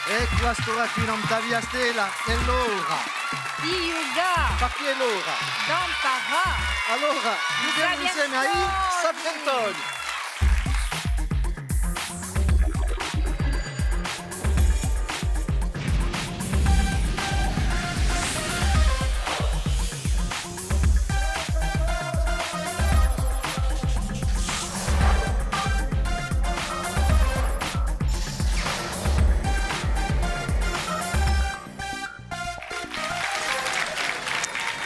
Ecco la storia qui non ta via stella, è l'ora. Di Yuga, Ma chi è l'ora? Don Parra. Allora, andiamo insieme a I Sapientoni.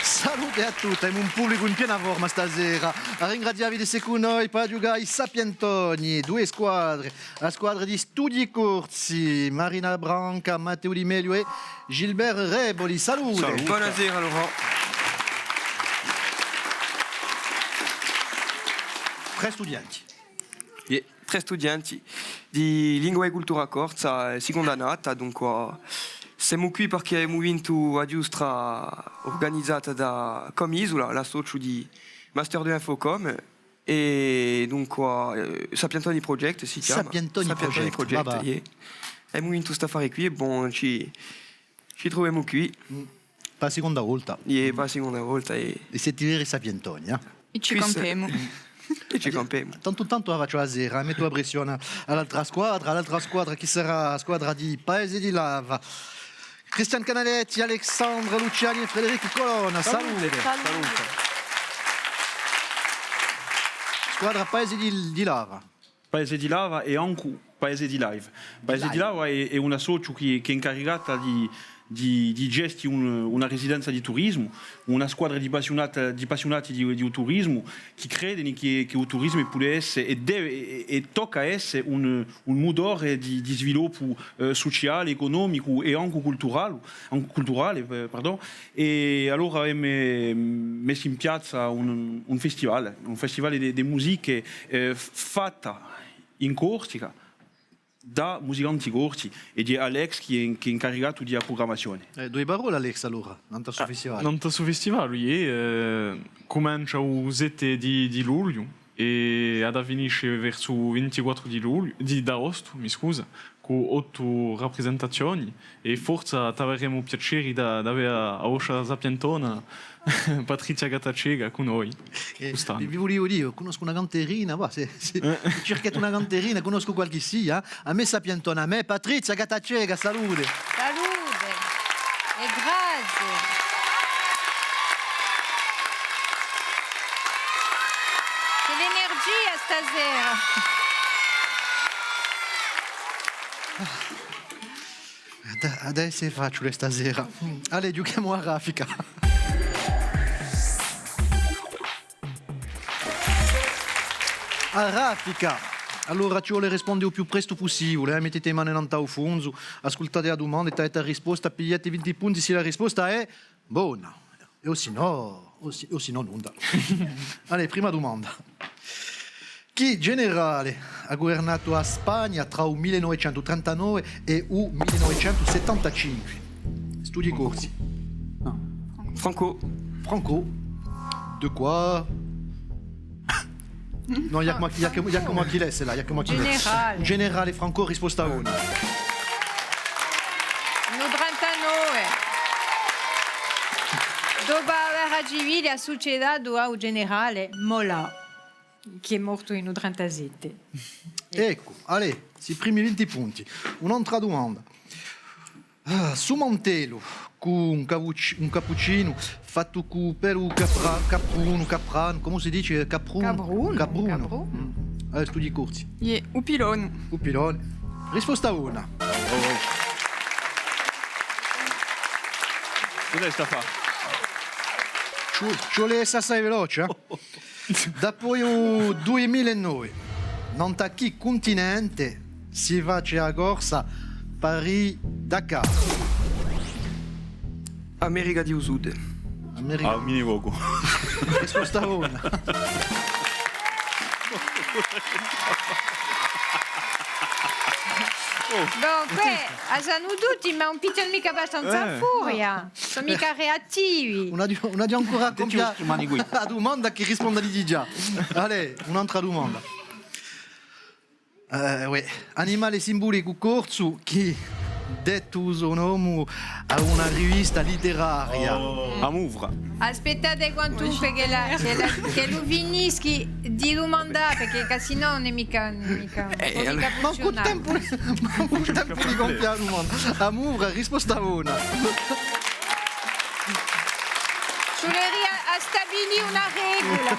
Salute a tutti, abbiamo un pubblico in piena forma stasera. A ringraziarvi di essere con noi per giocare i Sapientoni, due squadre. La squadra di Studi Corsi, Marina Branca, Matteo Di Melio e Gilbert Reboli. Salute. Buonasera Laurent. Tre studenti. Tre studenti di lingua e cultura corsa, seconda annata, dunque siamo qui perché abbiamo vinto a giustra organizzata da Comisola, la socio di Master 2 Infocom, e dunque Sapientoni Project si chiama. Sapientoni Project. Yeah. Abbiamo vinto questa affare qui e bon, ci troviamo qui. Per la seconda volta. Per la seconda volta. E siete veri Sapientoni, eh? E ci campiamo. E ci campiamo. Tanto la faccio la sera, metto la pressione all'altra squadra che sarà la squadra di Paese di Lava. Cristian Canaletti, Alexandra Luciani e Federico Colonna. Salute. Squadra Paese di Lava. Paese di Lava e anche Paese di Live. Paese di Lava è una socio che è incaricata di gestire una residenza di turismo, una squadra di appassionati di turismo che credono che il turismo può essere e tocca essere un motore di sviluppo sociale, economico e anche culturale. E allora abbiamo messo in piazza un festival di musiche fatta in Corsica da musicanti corsi e di Alex che è incaricato di programmazione. Due parole Alex allora, non sul festival. Non sul festival, comincia il 7 di luglio e ad finisce verso il 24 di agosto, mi scusa, con 8 rappresentazioni e forse avremo piacere di avere a Oscia Sapientona Patrizia Gattacega con noi. Vi volevo dire, conosco una canterina, se cercate una canterina, conosco qualche sia, a me Sapientona, a me Patrizia Gattacega, salute. Salute e grazie. Che l'energia stasera. Adesso è facile stasera. Allora, giochiamo a raffica. A raffica. Allora ci vuole rispondere il più presto possibile. Mettete mano in fondo, ascoltate la domanda, date la risposta, pigliate 20 punti se la risposta è buona. O se no non da. Allora, prima domanda. Chi generale ha governato la Spagna tra il 1939 e il 1975? Studi corsi. Franco. De quoi? No, il y a que moi qui laisse là. Generale. Generale Franco, risposta 1. No 39. Dopo la guerra civile ha succedato al generale Mola, che è morto in 37. Ecco, allora, si primi 20 punti. Un'altra domanda. Su Mantello, con un cappuccino fatto con pelo caprano, come si dice? Capruno. Allora, studi corsi. U pilone. Risposta 1. Cos'è sta fa? Ci vuole essere assai veloce, Dopo il 2009, non da che continente si va a corsa Paris-Dakar? America di Sud. America. Mini poco. Risposta 1. Dunque, sanno tutti, ma un pitton mica abbastanza furia. Sono mica reattivi. Una di ancora compiere la domanda che risponde di già. Allora, un'altra domanda. Animale simbolico corso che detto un uomo a una rivista letteraria. Amouvra. Aspettate quantunque che lo finischi di domandare, perché se no non è mica allora- Manco il tempo, di compiare domanda. Amour, risposta una. Soleria a stabilire una regola.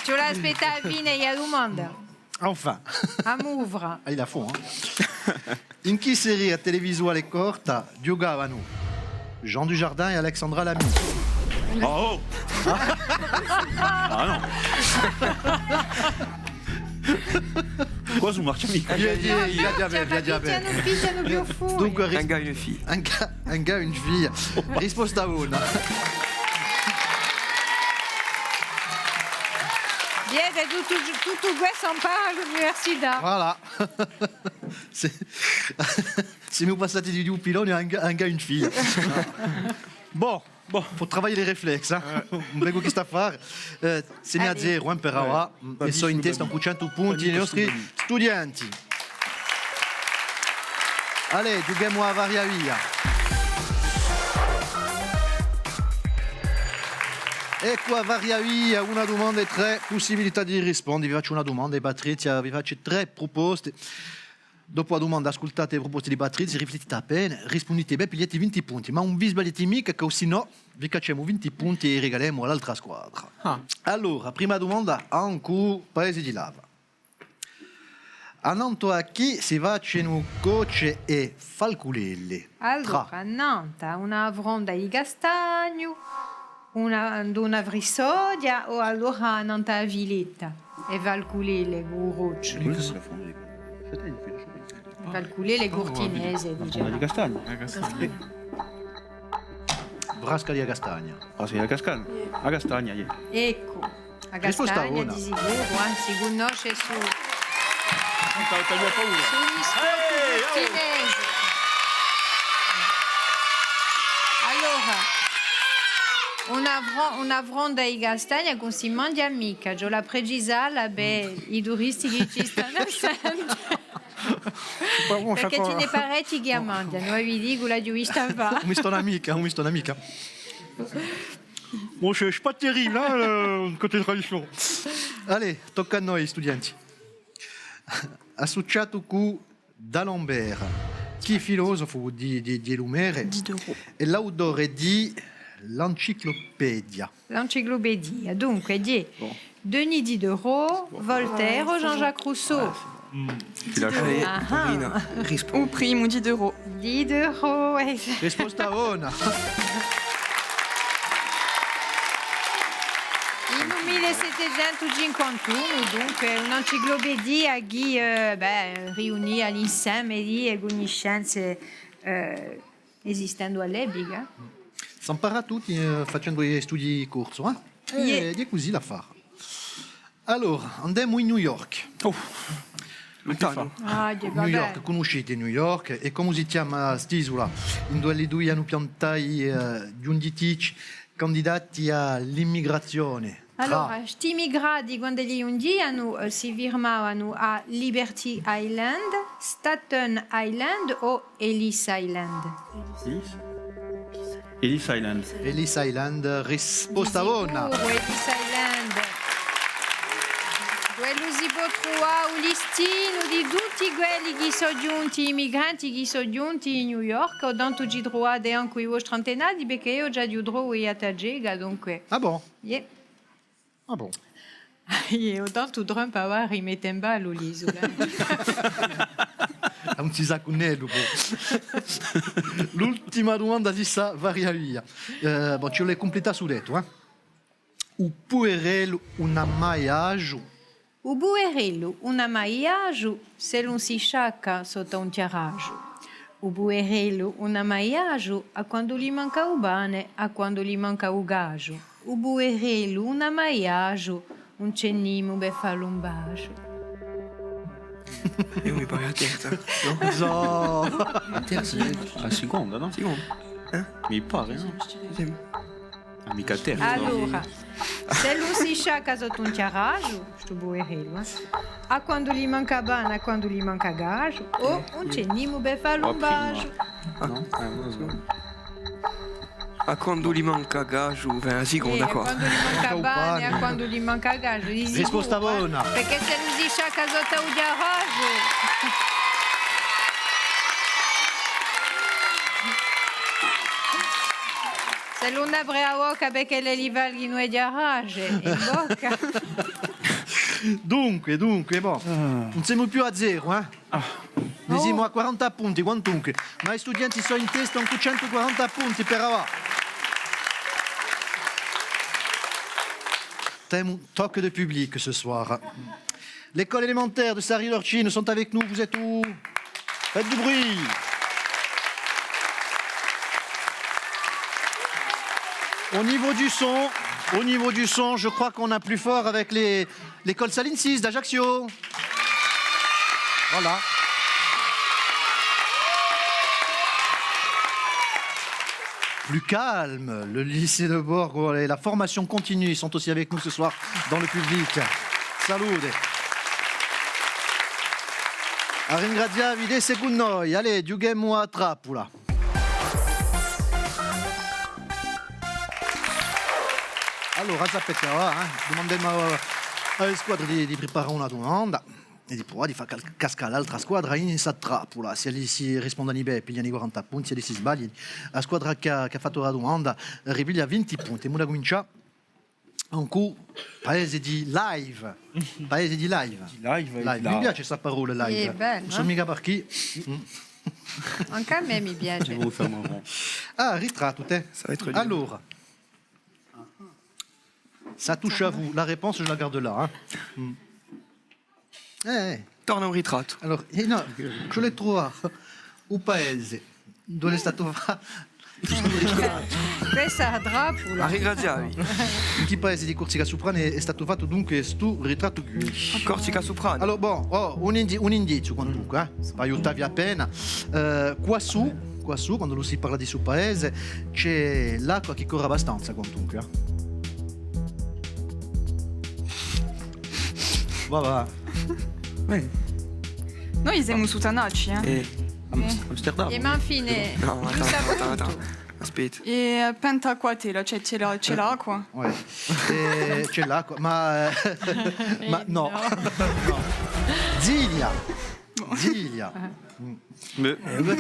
Tu l'aspetta a fine e a domanda. Enfin. A m'ouvra. Ah, il a fond, In che serie televisuale corta giocavano Jean Dujardin e Alexandra Lamy? Oh Ah non Quoi, vous marchez mica? Via bene. Piano più fuori. Dunque, Un gars, une fille. un gars, une fille. Risposta una. Viene tutto questo impara all'università. Voilà. Siamo passati di un pilone a un gars, une fille. Bon, faut travailler les réflexes. Un prego che sta a fare. Segna a zero, per ora. E so in testa con 100 punti i nostri studenti. Allez, giochiamo a varia via. Ecco a varia via, una domanda e 3 possibilità di rispondere. Vi faccio una domanda e Patrizia, vi faccio 3 proposte. Dopo la domanda ascoltate le proposte di Patrizia, riflettete bene, rispondete bene, pigliate 20 punti. Ma non vi sbagliate mica, che se no vi cacciamo 20 punti e regaliamo all'altra squadra. Allora, prima domanda, anche paese di lava. A Nantes a chi si facciano coce e falculelle? Allora, a Nantes, una avronda di castagno, una vrisodia o allora a Nantes a Villetta e valculele, burroccio. Valculele gortinese, Una di diciamo. castagno. Brasca di Castagna. Ah, sì, a castagno. A castagna, Ecco, a Risposta Castagna buona. di sicuro, anzi, conosce su T'aveva paura. sugli sport gortinesi. Allora, una avronda di castagna con si mangia mica, già la precisala, i turisti che ci stanno assente. Perché ce ne parecchi che mangiano, noi vi dico la giurista va. Un misto un'amica. Bon, je suis pas terrible, hein, côté tradition. Allez, tocca a noi, studenti. Associato con D'Alembert, chi è filosofo di Lumere e l'autore di l'Enciclopedia. L'enciclopédia. Dunque, Denis Diderot, Voltaire o Jean-Jacques Rousseau. Tu l'as fait, Marina. Ou primo Diderot. Diderot, esatto. Risposta buona. In 1751, dunque, un'enciclopedia che riunì all'insieme di conoscenze esistendo all'epoca. Si impara tutti facendo gli studi di corso, Yeah. Ed è così la fa. Allora, andiamo in New York. Lontano. New York, conoscete New York e come si chiama st'isola in dove le due hanno piantato gli 11 candidati all'immigrazione? Allora, questi immigrati quando gli undiano si firmavano a Liberty Island, Staten Island o Ellis Island? Ellis Island. Ellis Island, risposta buona. Ellis Island. Quello si può trovare un listino di tutti quelli che sono giunti, immigranti che sono giunti in New York, o tanto ci trovate anche i vostri antenati, perché io già di trovo a Tagega, dunque. Ah bon? Yeah. Ah bon. E o tanto Trump aveva rimesso in ballo l'isola. È un cisacunello. L'ultima domanda si sa varia via. Bon, ce l'hai completa su detto, O puerello una maiaggio. O buerello, una maiaggio, se non si sciacca sotto un tiraggio. O buerello, una maiaggio, a quando gli manca il pane, a quando gli manca il gaggio. O buerello, una maiaggio, un cennimo per fare un bacio. Io mi pare a terza. No. La seconda, no? Secondo. Mi pare, no? Sì. Mica te. Allora, se lui si sciacca sotto un chiaraggio, sto buerello, a quando gli manca bana, a quando gli manca gaggio, o un cenimo per fare un bacio. No? A quando gli manca gaggio, la seconda A qua. quando gli manca bana, e a quando gli manca gaggio. Di sicuro, Risposta buona. Perché se lui si sciacca sotto un chiaraggio... Se l'on apre a bocca perché le livalghi non è di arrage, in bocca. Dunque, bon. Non siamo più a zero, eh? Ne siamo a 40 punti, quantunque. Ma gli studenti sono in testa con 140 punti per ora. Thème toque de public ce soir. L'école élémentaire de Sarri-Lorcine sont avec nous. Vous êtes où? Faites du bruit. Au niveau du son, je crois qu'on a plus fort avec l'école Saline 6 d'Ajaccio. Voilà. Plus calme, le lycée de Borgo et la formation continue sont aussi avec nous ce soir dans le public. Salute. A ringraziarvi dei con noi. Allez, giughiamo a trappola. Allora, aspetta, domandiamo alle squadre di preparare una domanda e di provare di far cascare l'altra squadra in questa trappola. Se si rispondono bene, pigliano i 40 punti, se si sbagliano, la squadra che ha fatto la domanda ripiglia 20 punti. Ora comincia un coup paese di live. Paese di live. Live. Mi piace questa parola live. È bella. Non so mica per chi. Anche a me mi piace. Je vais vous faire marrant. Ah, ritratto te. Ça va être dur. Alors, ça touche à vous. La réponse, je la garde là. Torna un ritratto. Allora, no, je l'ho trovato. Un paese dove è stato fatto. Questa è trappola. A ringraziarvi. In che paese di Corsica Soprana è stato fatto dunque sto ritratto qui. Corsica Soprano. Allora, un indizio comunque, per aiutarvi appena. Qua su, quando lo si parla di suo paese, c'è l'acqua che corre abbastanza comunque. Va. Noi siamo su Tanacci, Amsterdam. E manfine, No, giusto attends. Aspetta. E Pentaquatela, c'è l'acqua. Ouais. C'è l'acqua, ma no. No. Ziglia.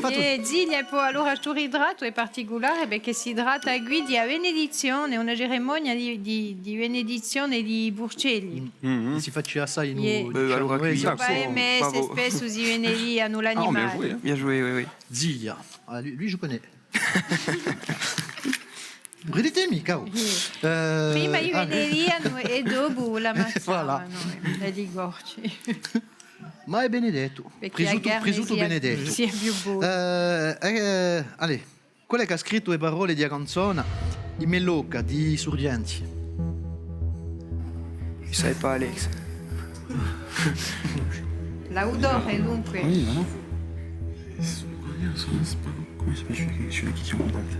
E Ziglia poi allora sto idrato è particolare perché si idrata a guidi a benedizione, una cerimonia di benedizione di Burcelli. Si faccia assai allora qui, Poi me se bravo. spesso si viene lì a nulla Ah, bien animale. joué. Bien joué, oui. Ziglia. Ah, lui je connais. Ridetemi, cavolo. Prima io viene lì e dopo la Voilà. mazzavano le ligorci. Ma è Benedetto. Perché a Garne Presuto Benedetto. sia più buono. Allez, quello che ha scritto le parole di una canzone di Meloca, di Surdianti. Je savais pas, Alex. L'audore dunque. Oui, voilà. Comment il s'appelle celui qui tient en contact?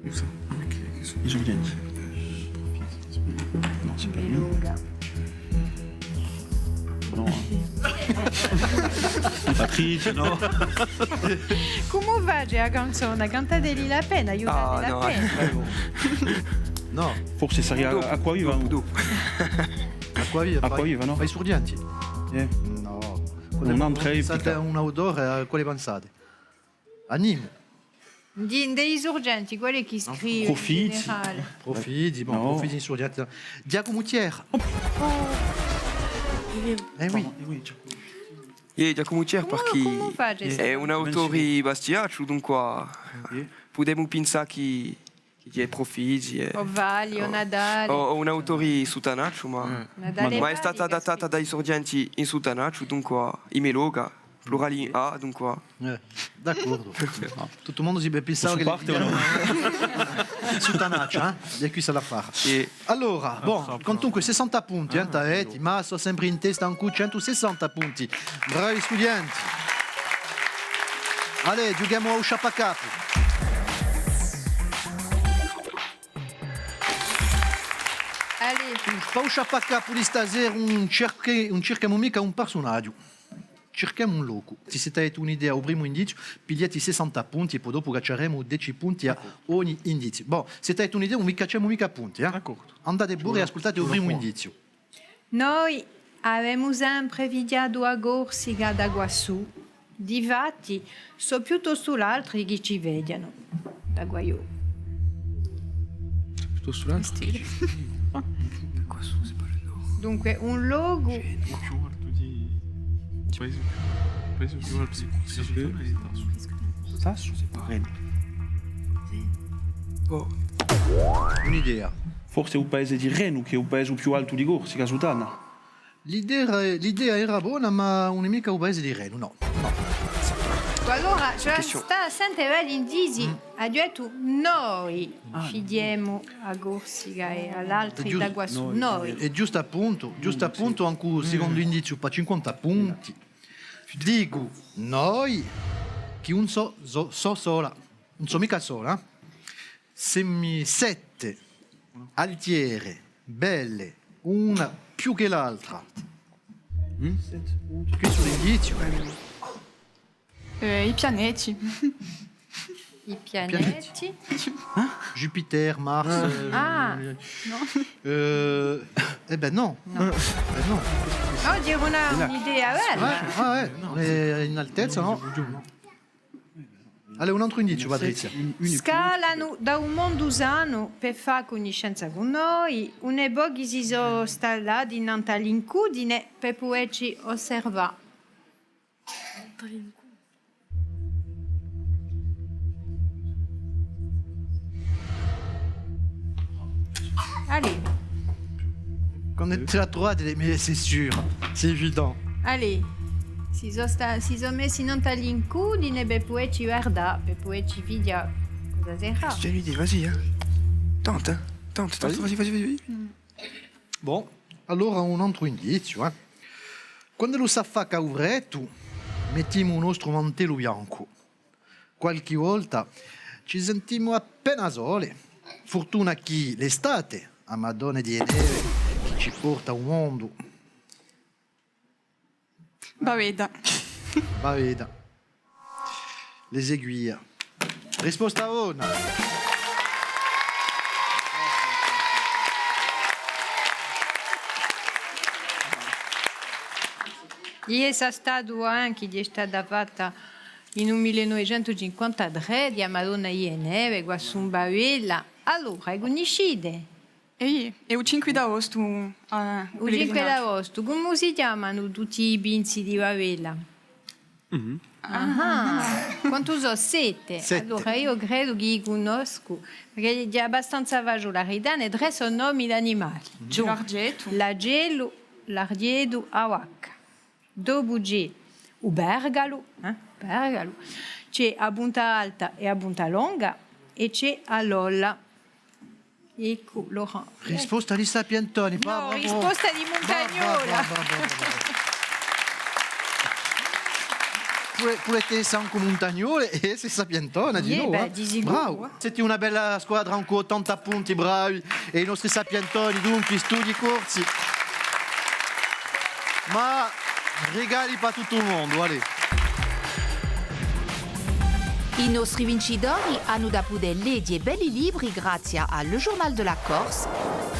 Où ça? Ils ont gagné. Non, c'est pas lui. Beluga. Non. Patrice, no? Come va la canzone? Cantateli la pena, aiutate la no, pena. No, Forse sarà Acquaviva. Acquaviva, no? Ma i Surdianti? No. Non andrei Pensate a un autore, a quale pensate? A Nîmes. Dei sorgenti, quelli che scrive in Profiti. generale. Profidi, bon, No. Profidi in Surdianti. Giacomo Thiers. Oui. E Giacomo Thiers perché come fa, Gesù? è un autore bastiaccio, dunque potremmo pensare che è Profidi. Ovalio, Nadale. Ho un autore su Tanaccio, ma Nadale è stata adattata dai sorgenti in su Tanaccio, dunque in Meloga, plurali in A, dunque. D'accordo. Tutto il mondo si pensava che parte o no? su Tanaccia, e qui se la fa. E Allora, bon, comunque 60 punti, Taeti, ma sono sempre in testa un cu 160 punti. Bravi studenti. Allez, giochiamo a usciapacapo. Allez. Pauscia pa capo di stasera cerchiamo mica un personaggio. Cerchiamo un loco. Se siete un'idea, o primo indizio, pigliati 60 punti e poi dopo cacceremo 10 punti a ogni indizio. Boh, se avete un'idea, non vi cacciamo mica punti. D'accordo. Andate pure e ascoltate il primo indizio. Noi avevamo sempre viaggiato a Corsica da Guassù. Difatti, so piuttosto l'altro che ci vedono da Guaiò. Plutôt sous l'un. Quoi, c'est pas le nord. Dunque, un logo. Più alto di... Paese più alto di Tasso? Oh, Un'idea. Forse è un paese di Renu, che è un paese più alto di Corsica, Sutana. L'idea era buona, ma non è mica un paese di Reno, no. Allora, cioè, Question. sta sempre gli indizi. Ha detto noi fidiamo a Corsica e all'altro da Guassù. Noi. E giusto appunto, anche il secondo indizio per 50 punti. Dico noi che non so sola, non so mica sola. Se mi sette altiere belle, una più che l'altra. Questo è l'indizio. I pianeti. I pianeti. Jupiter, Mars. Ah, Eh ben no. no, dire un'idea bella. In altezza no. Allora, un altro indizio, Patrizia. Scalano da un mondo usano per fare conoscenza con noi. Un'epoca si sono installati in all'incudine per poterci osservare. Allez, Quand tu la trovate, mais c'est sûr, c'est évident. allez. Si sono messi in all'incudine per poterci guardare, per poterci vedere cosa sarà. j'ai une idée, vas-y, hein. Tente, hein. Tente, vas-y. Bon, allora un altro indizio. Quando lo sa fa cauretto, mettiamo un nostro mantello bianco. Qualche volta ci sentiamo appena sole. Fortuna chi l'estate, a Madonna di neve, che ci porta un mondo. Baveda. Va veda. Les aiguilles. Risposta una. Gli è stato anche di stata fatta in un 1953 di Madonna Ieneve, qua su un bavella. Allora, conoscete? E il 5 d'agosto. Il 5 d'agosto, come si chiamano tutti i pinzi di bavella? Ah, quanto so? 7. Sette. Allora io credo che li conosco, perché è abbastanza vagolarità, ne tre sono nomi di animali. L'argetto. L'agello, l'argiedo, a vacca. Dopo c'è il bergalo, bergalo. C'è a punta alta e a punta lunga e c'è a lolla. Ecco, Laurent. Risposta di Sapientoni. No, risposta di Montagnola. Pure te sei anche montagnole e sei sapientona di nuovo. Beh, di sicuro. Bravo. Siete una bella squadra, ancora 80 punti, bravi. E i nostri sapientoni, dunque, studi corsi. Ma regali per tutto il mondo, allez. I nostri vincitori hanno da poter leggere belli libri grazie al Journal de la Corse,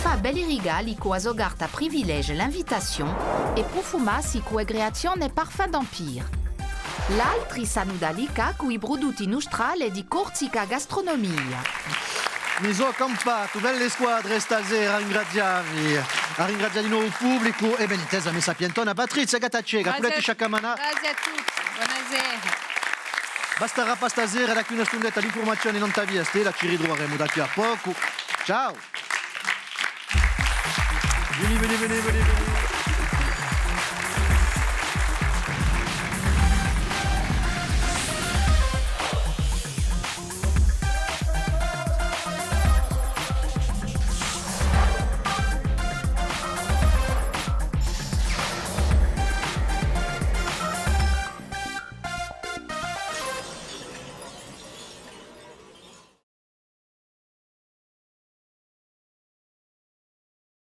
fa belli regali con azogarta privilege l'invitation e profumarsi con creazione parfum d'Empire. L'altri sanno da lica con i prodotti nostrali di Corsica Gastronomia. Mi sono accampato, belle squadre stasera, a ringraziare di nuovo il pubblico e ben intesa mia sapientona Patrizia Gatacega, pulete sciaccamanà. Grazie a tutti, buonasera. Basterà per stasera, da qui una stundetta di informazioni non ta via, Stella, ci ritroveremo da qui a poco. Ciao! Vieni.